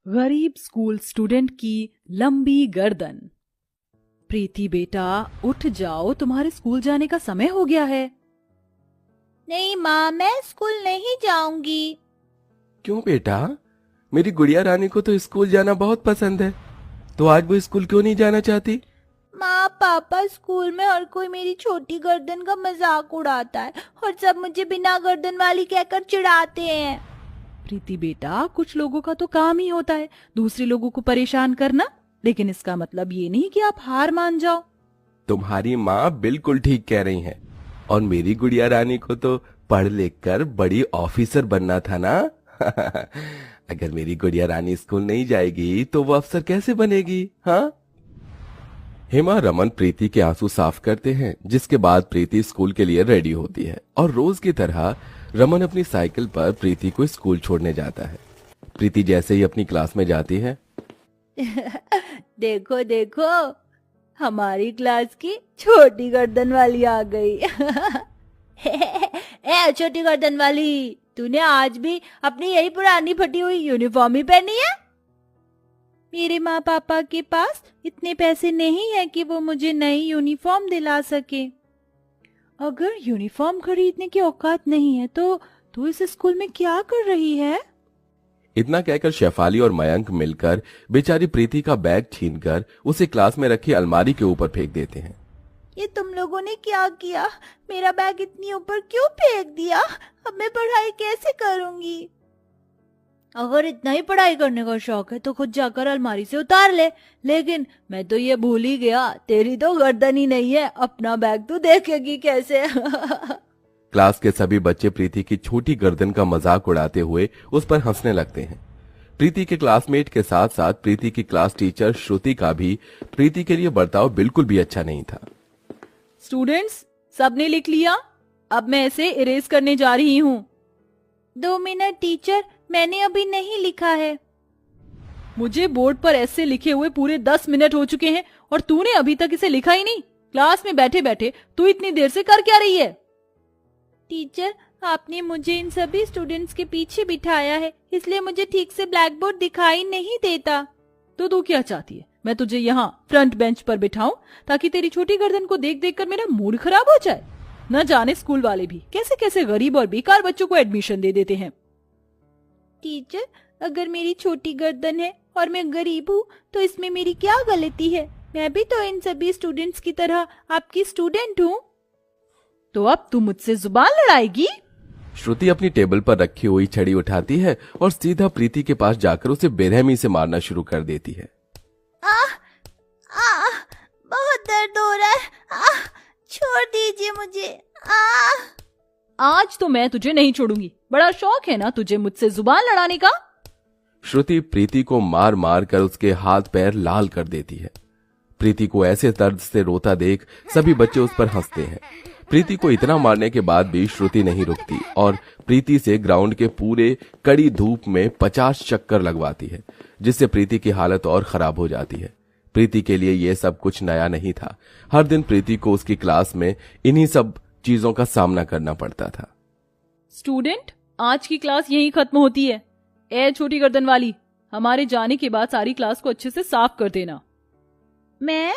गरीब school student की लंबी गर्दन। प्रीति बेटा उठ जाओ, तुम्हारे स्कूल जाने का समय हो गया है। नहीं माँ, मैं स्कूल नहीं जाऊंगी। क्यों बेटा? मेरी गुड़िया रानी को तो स्कूल जाना बहुत पसंद है, तो आज वो स्कूल क्यों नहीं जाना चाहती? माँ पापा, स्कूल में हर कोई मेरी छोटी गर्दन का मजाक उड़ाता है और सब मुझे बिना गर्दन वाली कहकर चिढ़ाते हैं। प्रीति बेटा, कुछ लोगों का तो काम ही होता है दूसरे लोगों को परेशान करना, लेकिन इसका मतलब ये नहीं कि आप हार मान जाओ। तुम्हारी माँ बिल्कुल ठीक कह रही हैं, और मेरी गुड़िया रानी को तो पढ़ लिख कर बड़ी ऑफिसर बनना था ना। अगर मेरी गुड़िया रानी स्कूल नहीं जाएगी तो वो अफसर कैसे बनेगी? हाँ। हेमा रमन प्रीति के आंसू साफ करते हैं, जिसके बाद प्रीति स्कूल के लिए रेडी होती है और रोज की तरह रमन अपनी साइकिल पर प्रीति को स्कूल छोड़ने जाता है। प्रीति जैसे ही अपनी क्लास में जाती है, देखो देखो, हमारी क्लास की छोटी गर्दन वाली आ गई। ए छोटी गर्दन वाली, तूने आज भी अपनी यही पुरानी फटी हुई यूनिफॉर्म ही पहनी है? मेरे माँ पापा के पास इतने पैसे नहीं है कि वो मुझे नई यूनिफॉर्म दिला सके। अगर यूनिफॉर्म खरीदने की औकात नहीं है तो तू इस स्कूल में क्या कर रही है? इतना कहकर शेफाली और मयंक मिलकर बेचारी प्रीति का बैग छीनकर उसे क्लास में रखी अलमारी के ऊपर फेंक देते हैं। ये तुम लोगों ने क्या किया? मेरा बैग इतनी ऊपर क्यों फेंक दिया? अब मैं पढ़ाई कैसे करूंगी? अगर इतना ही पढ़ाई करने का शौक है तो खुद जाकर अलमारी से उतार ले। लेकिन मैं तो ये भूल ही गया, तेरी तो गर्दन ही नहीं है, अपना बैग तू देखेगी कैसे? क्लास के सभी बच्चे प्रीति की छोटी गर्दन का मजाक उड़ाते हुए उस पर हंसने लगते हैं। प्रीति के क्लासमेट के साथ साथ प्रीति की क्लास टीचर श्रुति का भी प्रीति के लिए बर्ताव बिल्कुल भी अच्छा नहीं था। स्टूडेंट्स, सबने लिख लिया? अब मैं इसे इरेज करने जा रही हूँ। 2 मिनट टीचर, मैंने अभी नहीं लिखा है। मुझे बोर्ड पर ऐसे लिखे हुए पूरे 10 मिनट हो चुके हैं और तूने अभी तक इसे लिखा ही नहीं। क्लास में बैठे बैठे तू इतनी देर से कर क्या रही है? टीचर, आपने मुझे इन सभी स्टूडेंट्स के पीछे बिठाया है, इसलिए मुझे ठीक से ब्लैक बोर्ड दिखाई नहीं देता। तो तू क्या चाहती है, मैं तुझे यहाँ फ्रंट बेंच पर बिठाऊं ताकि तेरी छोटी गर्दन को देख देख कर मेरा मूड खराब हो जाए? न जाने स्कूल वाले भी कैसे कैसे गरीब और बेकार बच्चों को एडमिशन दे देते हैं। टीचर, अगर मेरी छोटी गर्दन है और मैं गरीब हूँ तो इसमें मेरी क्या गलती है? मैं भी तो इन सभी स्टूडेंट्स की तरह आपकी स्टूडेंट हूँ। तो अब तू मुझसे जुबान लड़ाएगी? श्रुति अपनी टेबल पर रखी हुई छड़ी उठाती है और सीधा प्रीति के पास जाकर उसे बेरहमी से मारना शुरू कर देती है। बहुत दर्द हो रहा है। छोड़ दीजिए मुझे। आज तो मैं तुझे नहीं छोड़ूंगी। बड़ा शौक है ना तुझे मुझसे जुबान लड़ाने का? श्रुति प्रीति को मार मार कर उसके हाथ पैर लाल कर देती है। प्रीति को ऐसे दर्द से रोता देख सभी बच्चे उस पर हंसते हैं। प्रीति को इतना मारने के बाद भी श्रुति नहीं रुकती और प्रीति से ग्राउंड के पूरे कड़ी धूप में 50 चक्कर लगवाती है, जिससे प्रीति की हालत और खराब हो जाती है। प्रीति के लिए ये सब कुछ नया नहीं था। हर दिन प्रीति को उसकी क्लास में इन्हीं सब चीजों का सामना करना पड़ता था। स्टूडेंट, आज की क्लास यहीं खत्म होती है। ए छोटी गर्दन वाली, हमारे जाने के बाद सारी क्लास को अच्छे से साफ कर देना। मैं?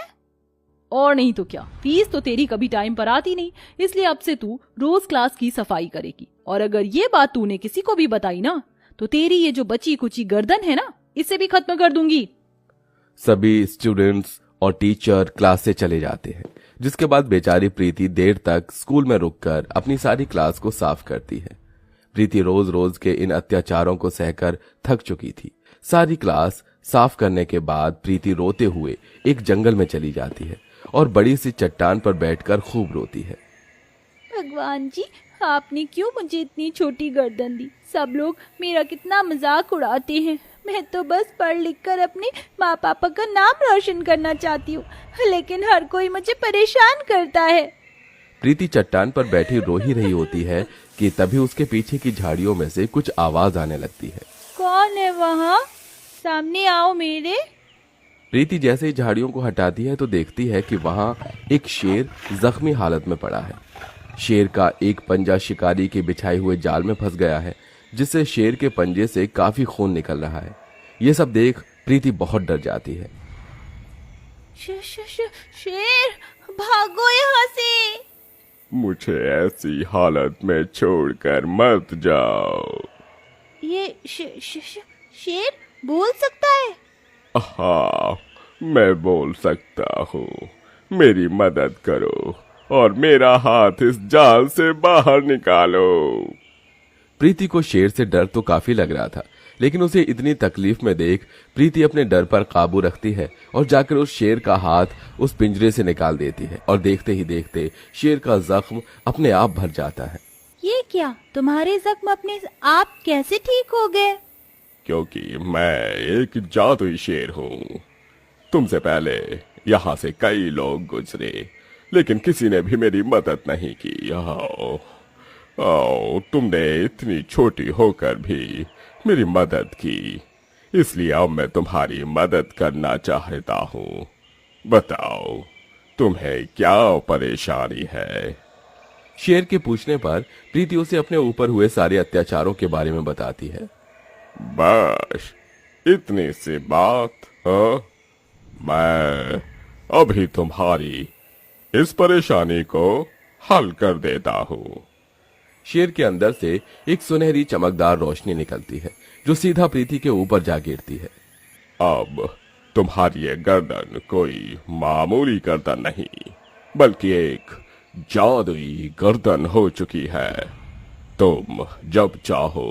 और नहीं तो क्या, फीस तो तेरी कभी टाइम पर आती नहीं, इसलिए अब से तू रोज क्लास की सफाई करेगी। और अगर ये बात तूने किसी को भी बताई ना तो तेरी ये जो बची कुची गर्दन है ना, इसे भी खत्म कर दूंगी। सभी स्टूडेंट्स और टीचर क्लास से चले जाते हैं, जिसके बाद बेचारी प्रीति देर तक स्कूल में रुककर अपनी सारी क्लास को साफ करती है। प्रीति रोज रोज के इन अत्याचारों को सहकर थक चुकी थी। सारी क्लास साफ करने के बाद प्रीति रोते हुए एक जंगल में चली जाती है और बड़ी सी चट्टान पर बैठकर खूब रोती है। भगवान जी, आपने क्यों मुझे इतनी छोटी गर्दन दी? सब लोग मेरा कितना मजाक उड़ाते हैं। मैं तो बस पढ़ लिख कर अपने माँ पापा का नाम रोशन करना चाहती हूँ, लेकिन हर कोई मुझे परेशान करता है। प्रीति चट्टान पर बैठी रो ही रही होती है कि तभी उसके पीछे की झाड़ियों में से कुछ आवाज आने लगती है। कौन है वहाँ? सामने आओ मेरे। प्रीति जैसे ही झाड़ियों को हटाती है तो देखती है कि वहां एक शेर जख्मी हालत में पड़ा है। शेर का एक पंजा शिकारी के बिछाए हुए जाल में फंस गया है, जिससे शेर के पंजे से काफी खून निकल रहा है। ये सब देख प्रीति बहुत डर जाती है। शेर, भागो यहाँ से। मुझे ऐसी हालत में छोड़कर मत जाओ। ये शेर बोल सकता है? हाँ, मैं बोल सकता हूँ। मेरी मदद करो और मेरा हाथ इस जाल से बाहर निकालो। प्रीति को शेर से डर तो काफी लग रहा था, लेकिन उसे इतनी तकलीफ में देख प्रीति अपने डर पर काबू रखती है और जाकर उस शेर का हाथ उस पिंजरे से निकाल देती है। और देखते ही देखते शेर का जख्म अपने आप भर जाता है। ये क्या, तुम्हारे जख्म अपने आप कैसे ठीक हो गए? क्योंकि मैं एक जादुई शेर हूँ। तुमसे पहले यहाँ से कई लोग गुजरे, लेकिन किसी ने भी मेरी मदद नहीं की। आओ, तुमने इतनी छोटी होकर भी मेरी मदद की, इसलिए अब मैं तुम्हारी मदद करना चाहता हूँ। बताओ, तुम्हें क्या परेशानी है? शेर के पूछने पर प्रीति उसे अपने ऊपर हुए सारे अत्याचारों के बारे में बताती है। बस इतनी सी बात? हाँ, मैं अभी तुम्हारी इस परेशानी को हल कर देता हूँ। शेर के अंदर से एक सुनहरी चमकदार रोशनी निकलती है, जो सीधा प्रीति के ऊपर जा गिरती है। अब तुम्हारी ये गर्दन कोई मामूली गर्दन नहीं, बल्कि एक जादुई गर्दन हो चुकी है। तुम जब चाहो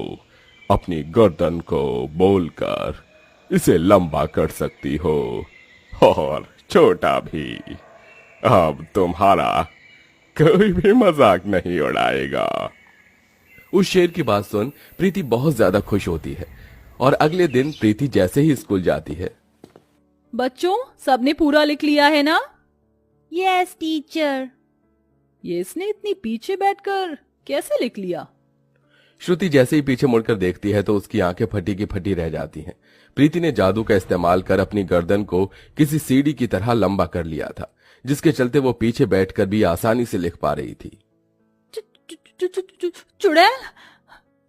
अपनी गर्दन को बोलकर इसे लंबा कर सकती हो और छोटा भी। अब तुम्हारा कोई भी मजाक नहीं उड़ाएगा। उस शेर की बात सुन प्रीति बहुत ज्यादा खुश होती है और अगले दिन प्रीति जैसे ही स्कूल जाती है। बच्चों, सबने पूरा लिख लिया है ना? Yes teacher. ये इसने इतनी पीछे बैठकर कैसे लिख लिया? श्रुति जैसे ही पीछे मुड़कर देखती है तो उसकी आंखें फटी की फटी रह जाती हैं। प्रीति ने जादू का इस्तेमाल कर अपनी गर्दन को किसी सीढ़ी की तरह लंबा कर लिया था, जिसके चलते वो पीछे बैठकर भी आसानी से लिख पा रही थी। चुड़ैल,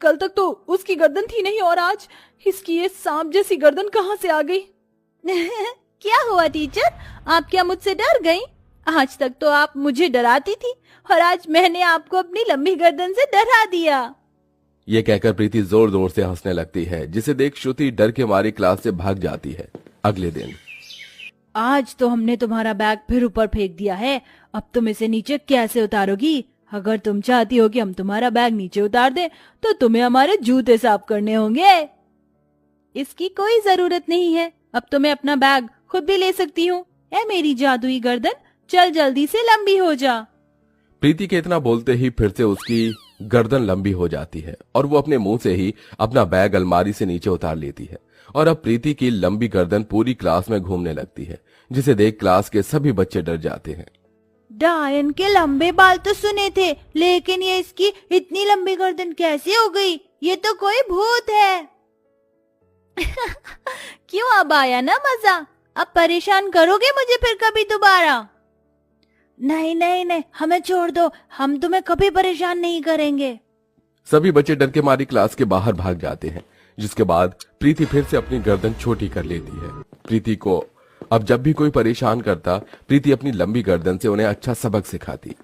कल तक तो उसकी गर्दन थी नहीं और आज इसकी ये सांप जैसी गर्दन कहाँ से आ गई? क्या हुआ टीचर, आप क्या मुझसे डर गई? आज तक तो आप मुझे डराती थी और आज मैंने आपको अपनी लंबी गर्दन से डरा दिया। ये कहकर प्रीति जोर जोर से हंसने लगती है, जिसे देख श्रुति डर के मारी क्लास से भाग जाती है। अगले दिन, आज तो हमने तुम्हारा बैग फिर ऊपर फेंक दिया है, अब तुम इसे नीचे कैसे उतारोगी? अगर तुम चाहती हो कि हम तुम्हारा बैग नीचे उतार दें, तो तुम्हें हमारे जूते साफ करने होंगे। इसकी कोई जरूरत नहीं है, अब तो मैं अपना बैग खुद भी ले सकती हूँ। ऐ मेरी जादुई गर्दन, चल जल्दी से लंबी हो जा। प्रीति के इतना बोलते ही फिर से उसकी गर्दन लंबी हो जाती है और वो अपने मुंह से ही अपना बैग अलमारी से नीचे उतार लेती है। और अब प्रीति की लंबी गर्दन पूरी क्लास में घूमने लगती है, जिसे देख क्लास के सभी बच्चे डर जाते हैं। डायन के लंबे बाल तो सुने थे, लेकिन ये इसकी इतनी लंबी गर्दन कैसे हो गई? ये तो कोई भूत है। क्यों, अब आया ना मजा? अब परेशान करोगे मुझे फिर कभी दोबारा? नहीं नहीं नहीं, हमें छोड़ दो, हम तुम्हें कभी परेशान नहीं करेंगे। सभी बच्चे डर के मारे क्लास के बाहर भाग जाते हैं, जिसके बाद प्रीति फिर से अपनी गर्दन छोटी कर लेती है। प्रीति को अब जब भी कोई परेशान करता, प्रीति अपनी लंबी गर्दन से उन्हें अच्छा सबक सिखाती।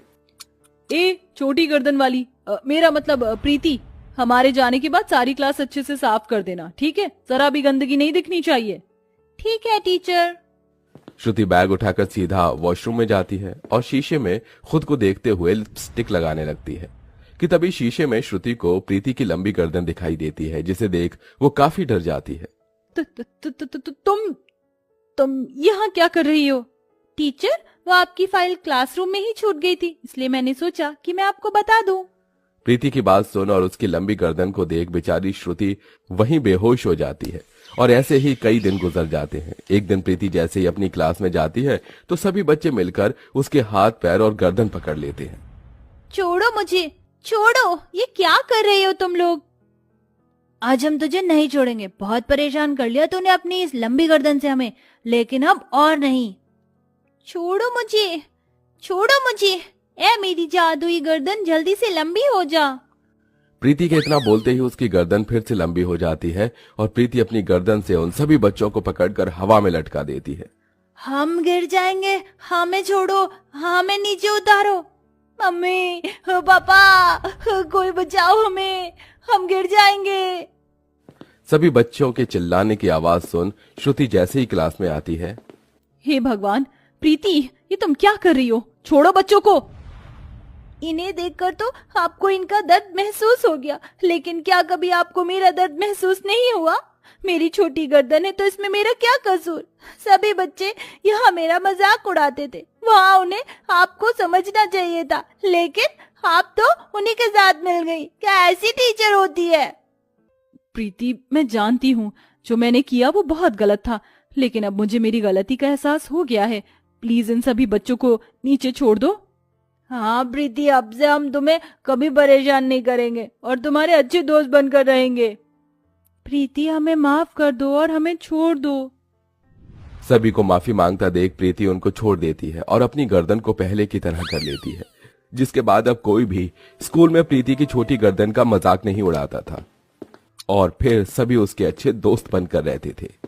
ए छोटी गर्दन वाली, मेरा मतलब प्रीति, हमारे जाने के बाद सारी क्लास अच्छे से साफ कर देना, ठीक है? जरा भी गंदगी नहीं दिखनी चाहिए। ठीक है टीचर। श्रुति बैग उठाकर सीधा वॉशरूम में जाती है और शीशे में खुद को देखते हुए लिपस्टिक लगाने लगती है कि तभी शीशे में श्रुति को प्रीति की लंबी गर्दन दिखाई देती है, जिसे देख वो काफी डर जाती है। तुम यहाँ क्या कर रही हो? टीचर, वो आपकी फाइल क्लासरूम में ही छूट गई थी, इसलिए मैंने सोचा कि मैं आपको बता दूं। प्रीति की बात सुन और उसकी लंबी गर्दन को देख बेचारी श्रुति वहीं बेहोश हो जाती है और ऐसे ही कई दिन गुजर जाते हैं। एक दिन प्रीति जैसे ही अपनी क्लास में जाती है तो सभी बच्चे मिलकर उसके हाथ पैर और गर्दन पकड़ लेते हैं। छोड़ो मुझे, छोड़ो, ये क्या कर रहे हो तुम लोग? आज हम तुझे नहीं छोड़ेंगे, बहुत परेशान कर लिया तूने अपनी इस लंबी गर्दन से हमें, लेकिन अब और नहीं। छोड़ो मुझे, छोड़ो मुझे। ए मेरी जादुई गर्दन जल्दी से लंबी हो जा। प्रीति के इतना बोलते ही उसकी गर्दन फिर से लंबी हो जाती है और प्रीति अपनी गर्दन से उन सभी बच्चों को पकड़कर हवा में लटका देती है। हम गिर जाएंगे, हमें छोड़ो, हमें नीचे उतारो। मम्मी, पापा, कोई बचाओ हमें, हम गिर जाएंगे। सभी बच्चों के चिल्लाने की आवाज सुन श्रुति जैसे ही क्लास में आती है। हे भगवान, प्रीति, ये तुम क्या कर रही हो? छोड़ो बच्चों को। इन्हें देखकर तो आपको इनका दर्द महसूस हो गया, लेकिन क्या कभी आपको मेरा दर्द महसूस नहीं हुआ? मेरी छोटी गर्दन है तो इसमें मेरा क्या कसूर? सभी बच्चे यहाँ मेरा मजाक उड़ाते थे, वहाँ उन्हें आपको समझना चाहिए था, लेकिन आप तो उन्हीं के साथ मिल गई। क्या ऐसी टीचर होती है? प्रीति, मैं जानती हूँ जो मैंने किया वो बहुत गलत था, लेकिन अब मुझे मेरी गलती का एहसास हो गया है। प्लीज इन सभी बच्चों को नीचे छोड़ दो। हाँ प्रीति, अब से हम तुम्हें कभी परेशान नहीं करेंगे और तुम्हारे अच्छे दोस्त बनकर रहेंगे। प्रीति, हमें माफ कर दो और हमें छोड़ दो। सभी को माफी मांगता देख प्रीति उनको छोड़ देती है और अपनी गर्दन को पहले की तरह कर लेती है, जिसके बाद अब कोई भी स्कूल में प्रीति की छोटी गर्दन का मजाक नहीं उड़ाता था और फिर सभी उसके अच्छे दोस्त बनकर रहते थे।